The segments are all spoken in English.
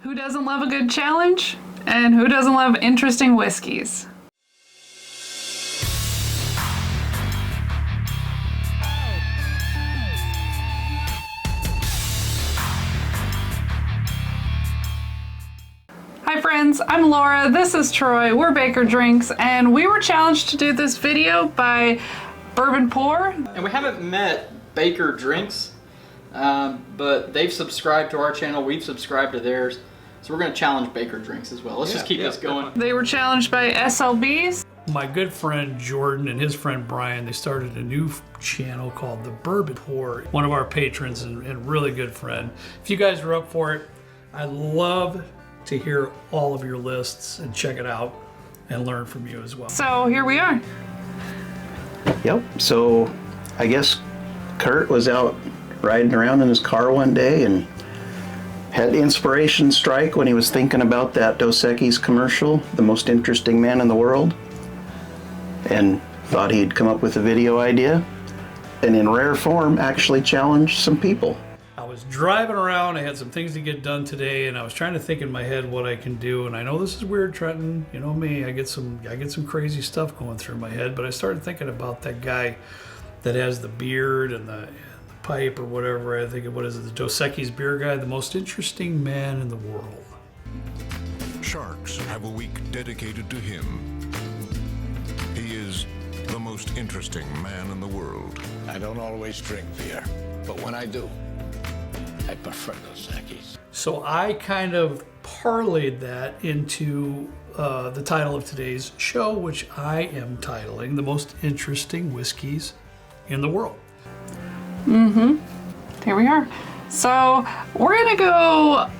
Who doesn't love a good challenge? And who doesn't love interesting whiskeys? Hi friends, I'm Laura, this is Troy, we're Baker Drinks, and we were challenged to do this video by Bourbon Pour. And we haven't met Baker Drinks, but they've subscribed to our channel, we've subscribed to theirs, so we're going to challenge Baker Drinks as well. Let's just keep this going. They were challenged by SLBs. My good friend Jordan and his friend Brian, they started a new channel called the Bourbon Pour. One of our patrons and really good friend. If you guys are up for it, I'd love to hear all of your lists and check it out and learn from you as well. So here we are. Yep, so I guess Kurt was out riding around in his car one day and had inspiration strike when he was thinking about that Dos Equis commercial, The Most Interesting Man in the World, and thought he'd come up with a video idea, and in rare form actually challenged some people. I was driving around, I had some things to get done today, and I was trying to think in my head what I can do, and I know this is weird, Trenton, you know me, I get some crazy stuff going through my head, but I started thinking about that guy that has the beard and the pipe or whatever. I think, what is it, the Dos Equis beer guy, the most interesting man in the world. Sharks have a week dedicated to him. He is the most interesting man in the world. I don't always drink beer, but when I do, I prefer Dos Equis. So I kind of parlayed that into the title of today's show, which I am titling The Most Interesting Whiskeys in the World. Here we are. So we're gonna go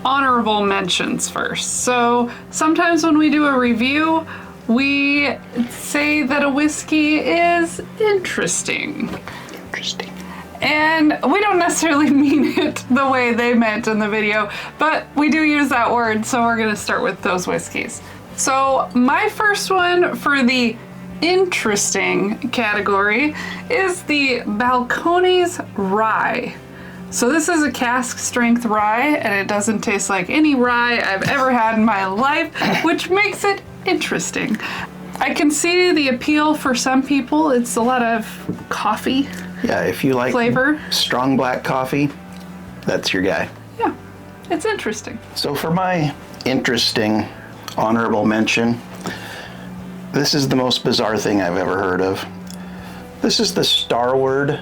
honorable mentions first. So sometimes when we do a review, we say that a whiskey is interesting. And we don't necessarily mean it the way they meant in the video, but we do use that word, so we're gonna start with those whiskeys. So my first one for the interesting category is the Balcones Rye. So this is a cask strength rye, and it doesn't taste like any rye I've ever had in my life, which makes it interesting. I can see the appeal for some people. It's a lot of coffee. Yeah, if you like flavor, strong black coffee, that's your guy. Yeah, it's interesting. So for my interesting honorable mention, this is the most bizarre thing I've ever heard of. This is the Starward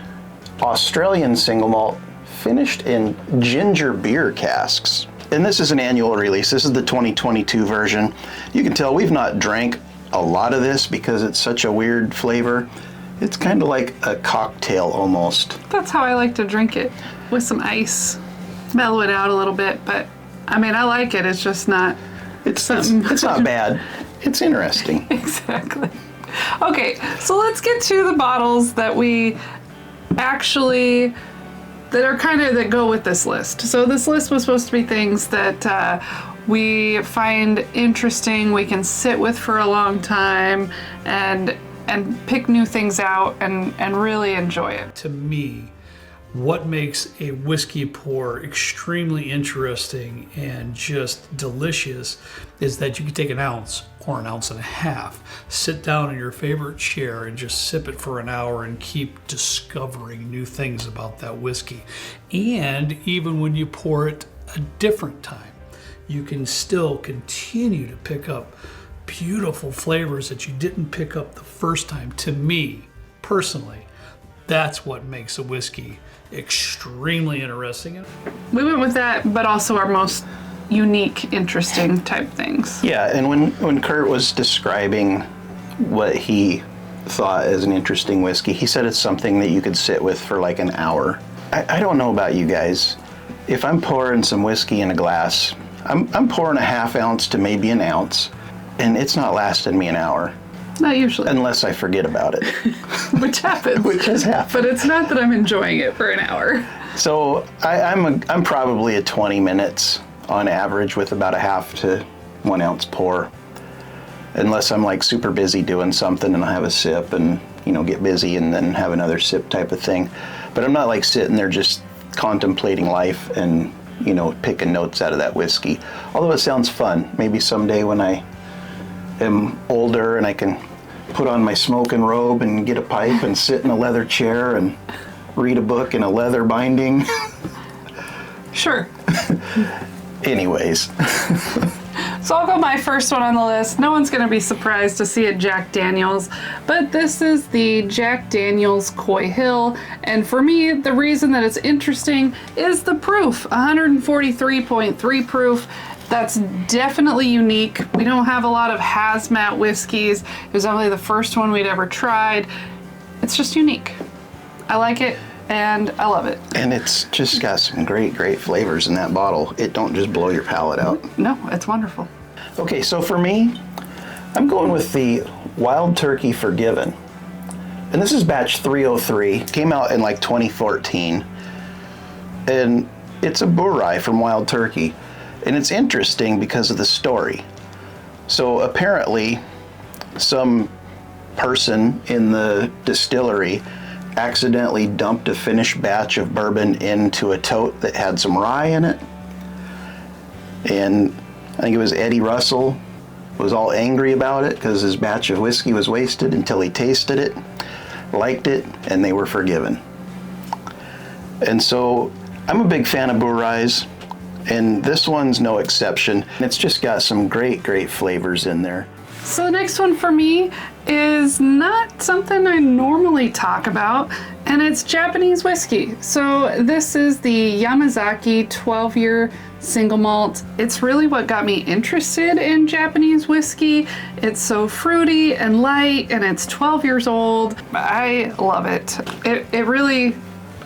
Australian single malt finished in ginger beer casks. And this is an annual release. This is the 2022 version. You can tell we've not drank a lot of this because it's such a weird flavor. It's kind of like a cocktail almost. That's how I like to drink it, with some ice. Mellow it out a little bit, but I mean, I like it. It's just not It's not bad. It's interesting. Exactly. Okay, so let's get to the bottles that we actually, that go with this list. So this list was supposed to be things that we find interesting, we can sit with for a long time, and pick new things out and really enjoy it. To me, what makes a whiskey pour extremely interesting and just delicious is that you can take an ounce or an ounce and a half, sit down in your favorite chair and just sip it for an hour and keep discovering new things about that whiskey. And even when you pour it a different time, you can still continue to pick up beautiful flavors that you didn't pick up the first time. To me, personally, that's what makes a whiskey extremely interesting. We went with that, but also our most unique, interesting type things. Yeah, and when Kurt was describing what he thought as an interesting whiskey, he said it's something that you could sit with for like an hour. I don't know about you guys. If I'm pouring some whiskey in a glass, I'm pouring a half ounce to maybe an ounce, and it's not lasting me an hour. Not usually. Unless I forget about it. Which happens. Which has happened. But it's not that I'm enjoying it for an hour. So I'm probably at 20 minutes on average with about a half to 1 ounce pour. Unless I'm like super busy doing something and I have a sip and, you know, get busy and then have another sip type of thing. But I'm not like sitting there just contemplating life and picking notes out of that whiskey. Although it sounds fun. Maybe someday when I am older and I can put on my smoking robe and get a pipe and sit in a leather chair and read a book in a leather binding. Sure. Anyways. So I'll go my first one on the list. No one's going to be surprised to see a Jack Daniel's, but this is the Jack Daniel's Coy Hill. And for me, the reason that it's interesting is the proof, 143.3 proof. That's definitely unique. We don't have a lot of hazmat whiskeys. It was only the first one we'd ever tried. It's just unique. I like it and I love it. And it's just got some great flavors in that bottle. It don't just blow your palate out. No, it's wonderful. Okay, so for me, I'm going with the Wild Turkey Forgiven. And this is batch 303. Came out in like 2014. And it's a Bourye from Wild Turkey. And it's interesting because of the story. So apparently, some person in the distillery accidentally dumped a finished batch of bourbon into a tote that had some rye in it. And I think it was Eddie Russell was all angry about it because his batch of whiskey was wasted until he tasted it, liked it, and they were forgiven. And so I'm a big fan of Bourye's, and this one's no exception. It's just got some great flavors in there. So the next one for me is not something I normally talk about, and it's Japanese whiskey. So this is the Yamazaki 12-year single malt. It's really what got me interested in Japanese whiskey. It's so fruity and light, and it's 12 years old. I love it. It really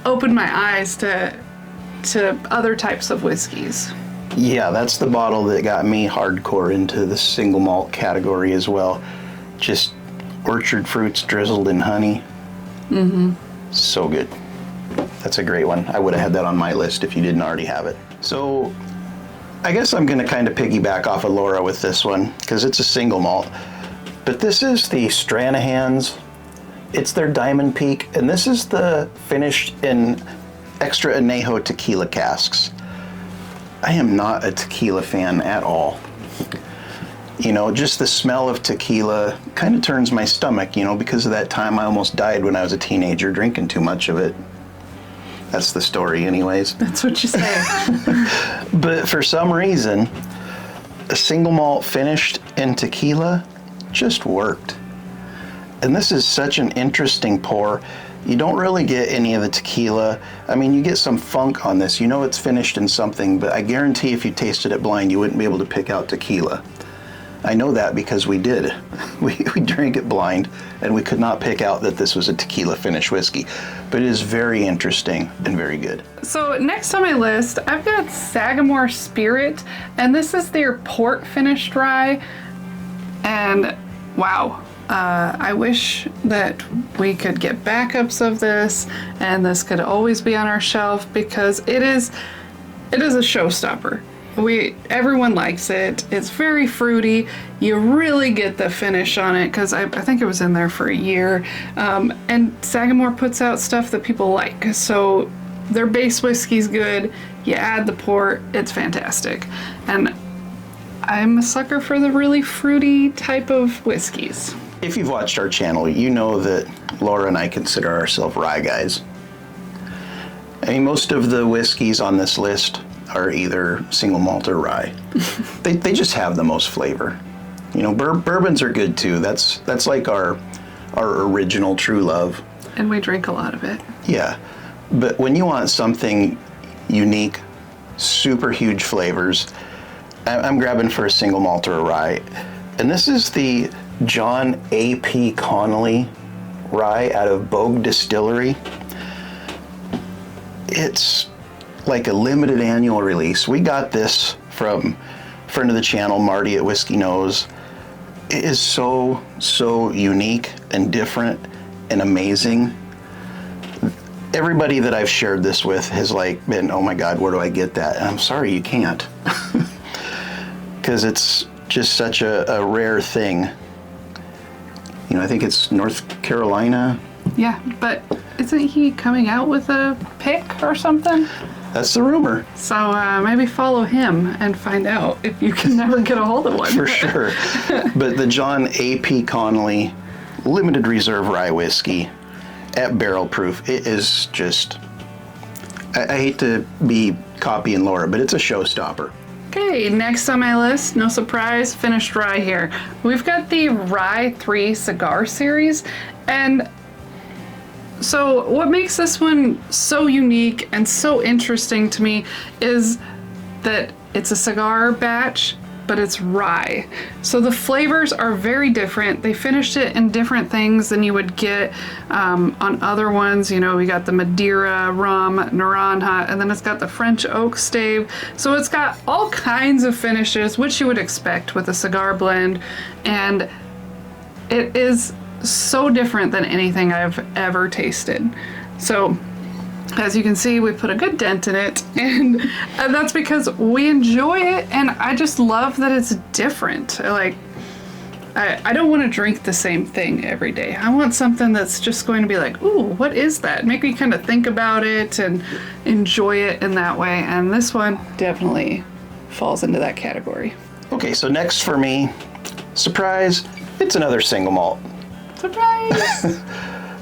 opened my eyes to other types of whiskeys. Yeah, that's the bottle that got me hardcore into the single malt category as well. Just orchard fruits drizzled in honey. Mm-hmm. So good. That's a great one. I would have had that on my list if you didn't already have it. So I guess I'm going to kind of piggyback off of Laura with this one because it's a single malt. But this is the Stranahan's. It's their Diamond Peak, and this is the finished in extra añejo tequila casks. I am not a tequila fan at all. Just the smell of tequila kind of turns my stomach, because of that time I almost died when I was a teenager drinking too much of it. That's the story anyways. That's what you say. But for some reason, a single malt finished in tequila just worked. And this is such an interesting pour. You don't really get any of the tequila. I mean, you get some funk on this. It's finished in something, but I guarantee if you tasted it blind, you wouldn't be able to pick out tequila. I know that because we did. We drank it blind, and we could not pick out that this was a tequila finished whiskey. But it is very interesting and very good. So next on my list, I've got Sagamore Spirit, and this is their port finished rye. And wow. I wish that we could get backups of this and this could always be on our shelf because it is a showstopper. Everyone likes it. It's very fruity. You really get the finish on it because I think it was in there for a year. And Sagamore puts out stuff that people like. So their base whiskey's good. You add the port, it's fantastic. And I'm a sucker for the really fruity type of whiskeys. If you've watched our channel, you know that Laura and I consider ourselves rye guys. I mean, most of the whiskeys on this list are either single malt or rye. They just have the most flavor. Bourbons are good too. That's like our original true love. And we drink a lot of it. Yeah, but when you want something unique, super huge flavors, I'm grabbing for a single malt or a rye. And this is the John A.P. Connolly rye out of Bogue Distillery. It's like a limited annual release. We got this from a friend of the channel, Marty at Whiskey Knows. It is so unique and different and amazing. Everybody that I've shared this with has been, oh my God, where do I get that? And I'm sorry, you can't. Because it's just such a rare thing. I think it's North Carolina. Yeah, but isn't he coming out with a pick or something? That's the rumor. So maybe follow him and find out if you can never get a hold of one. For sure. But the John A.P. Connolly limited reserve rye whiskey at barrel proof, it is just, I hate to be copying Laura, but it's a showstopper. Okay, next on my list, no surprise, finished rye here. We've got the Rye 3 cigar series, and so what makes this one so unique and so interesting to me is that it's a cigar batch, but it's rye. So the flavors are very different. They finished it in different things than you would get on other ones. You know, we got the Madeira, rum, Naranja, and then it's got the French oak stave. So it's got all kinds of finishes, which you would expect with a cigar blend. And it is so different than anything I've ever tasted. So as you can see, we put a good dent in it, and that's because we enjoy it, and I just love that it's different. Like, I don't want to drink the same thing every day. I want something that's just going to be like, ooh, what is that? Make me kind of think about it and enjoy it in that way, and this one definitely falls into that category. Okay, so next for me, surprise, it's another single malt. Surprise!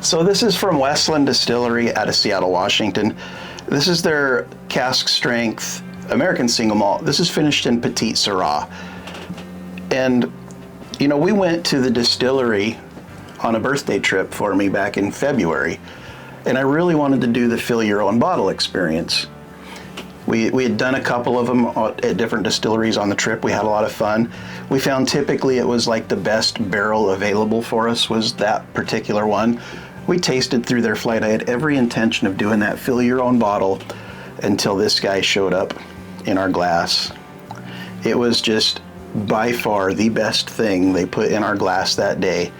So this is from Westland Distillery out of Seattle, Washington. This is their cask strength American single malt. This is finished in Petite Syrah. And, you know, we went to the distillery on a birthday trip for me back in February, and I really wanted to do the fill your own bottle experience. We had done a couple of them at different distilleries on the trip. We had a lot of fun. We found typically it was like the best barrel available for us was that particular one. We tasted through their flight. I had every intention of doing that fill your own bottle until this guy showed up in our glass. It was just by far the best thing they put in our glass that day.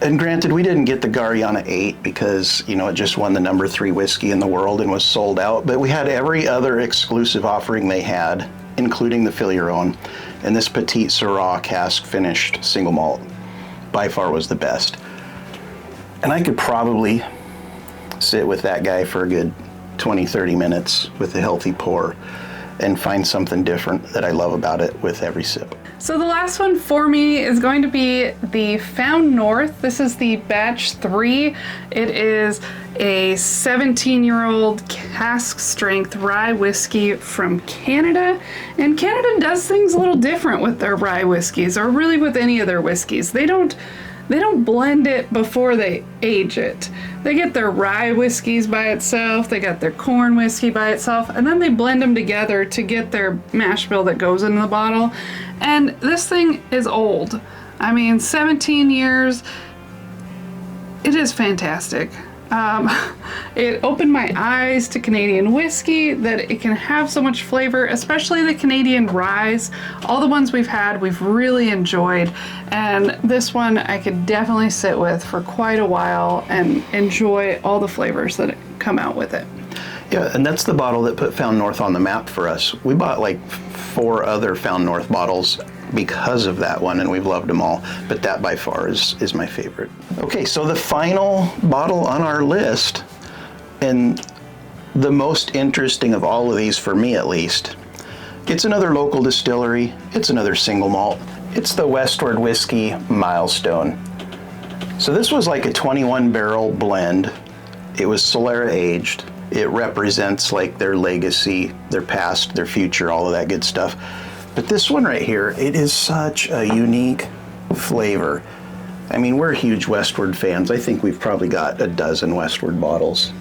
And granted, we didn't get the Gariana 8 because, you know, it just won the number 3 whiskey in the world and was sold out, but we had every other exclusive offering they had, including the fill your own, and this Petite Syrah cask finished single malt by far was the best. And I could probably sit with that guy for a good 20-30 minutes with a healthy pour and find something different that I love about it with every sip. So the last one for me is going to be the Found North. This is the batch 3. It is a 17-year-old cask strength rye whiskey from Canada. And Canada does things a little different with their rye whiskeys, or really with any of their whiskeys. They don't blend it before they age it. They get their rye whiskeys by itself, they got their corn whiskey by itself, and then they blend them together to get their mash bill that goes into the bottle. And this thing is old. I mean, 17 years. It is fantastic. It opened my eyes to Canadian whiskey, that it can have so much flavor, especially the Canadian ryes. All the ones we've had, we've really enjoyed. And this one I could definitely sit with for quite a while and enjoy all the flavors that come out with it. Yeah, and that's the bottle that put Found North on the map for us. We bought like 4 other Found North bottles because of that one, and we've loved them all, but that by far is my favorite. Okay, so the final bottle on our list, and the most interesting of all of these for me at least, it's another local distillery, it's another single malt, it's the Westward Whiskey Milestone. So this was like a 21 barrel blend. It was Solera aged. It represents like their legacy, their past, their future, all of that good stuff. But this one right here, it is such a unique flavor. I mean, we're huge Westward fans. I think we've probably got a dozen Westward bottles.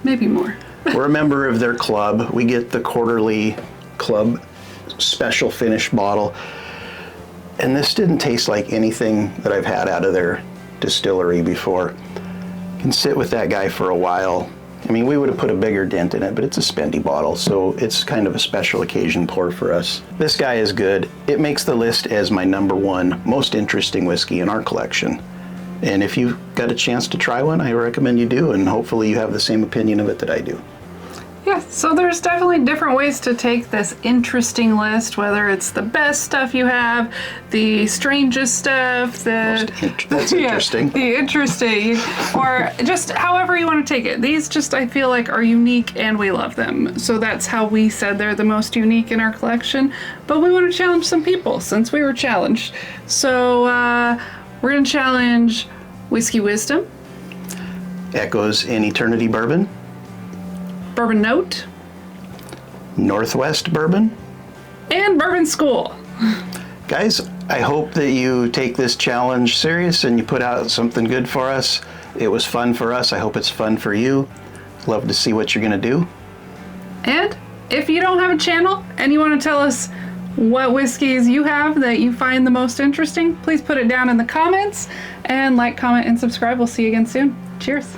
Maybe more. We're a member of their club. We get the quarterly club special finish bottle. And this didn't taste like anything that I've had out of their distillery before. You can sit with that guy for a while. I mean, we would have put a bigger dent in it, but it's a spendy bottle, so it's kind of a special occasion pour for us. This guy is good. It makes the list as my number 1 most interesting whiskey in our collection. And if you've got a chance to try one, I recommend you do, and hopefully you have the same opinion of it that I do. Yeah, so there's definitely different ways to take this interesting list, whether it's the best stuff you have, the strangest stuff, That's interesting. the interesting, or just however you want to take it. These just, I feel like, are unique and we love them. So that's how we said they're the most unique in our collection. But we want to challenge some people since we were challenged. So we're going to challenge Whiskey Wisdom, Echoes in Eternity Bourbon, Bourbon Note, Northwest Bourbon. and Bourbon School. Guys, I hope that you take this challenge serious and you put out something good for us. It was fun for us. I hope it's fun for you. Love to see what you're going to do. And if you don't have a channel and you want to tell us what whiskeys you have that you find the most interesting, please put it down in the comments and like, comment, and subscribe. We'll see you again soon. Cheers.